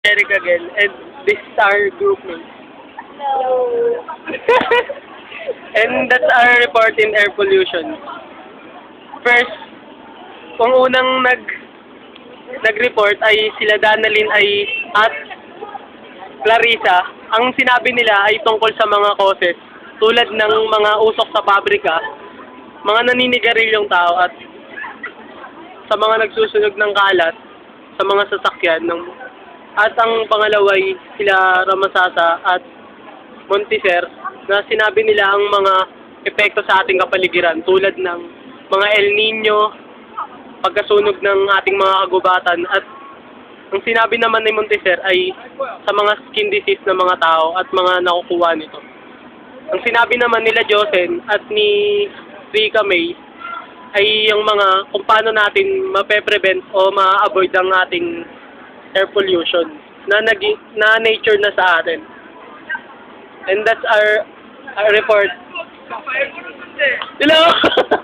Eric again, and this is our group name. Hello. And that's our report in air pollution. First, kung unang nag-report ay sila Danalyn at Clarissa, ang sinabi nila ay tungkol sa mga causes tulad ng mga usok sa pabrika, mga naninigarilyo tao at sa mga nagsusunog ng kalat sa mga sasakyan at ang pangalawa ay sila Ramasasa at Montiser na sinabi nila ang mga epekto sa ating kapaligiran tulad ng mga El Nino, pagkasunog ng ating mga kagubatan at ang sinabi naman ni Montiser ay sa mga skin disease ng mga tao at mga nakukuha nito. Ang sinabi naman nila Josen at ni Rika May ay yung mga kung paano natin mape-prevent o ma-avoid ang ating air pollution na nature na sa atin. And that's our report. Hello!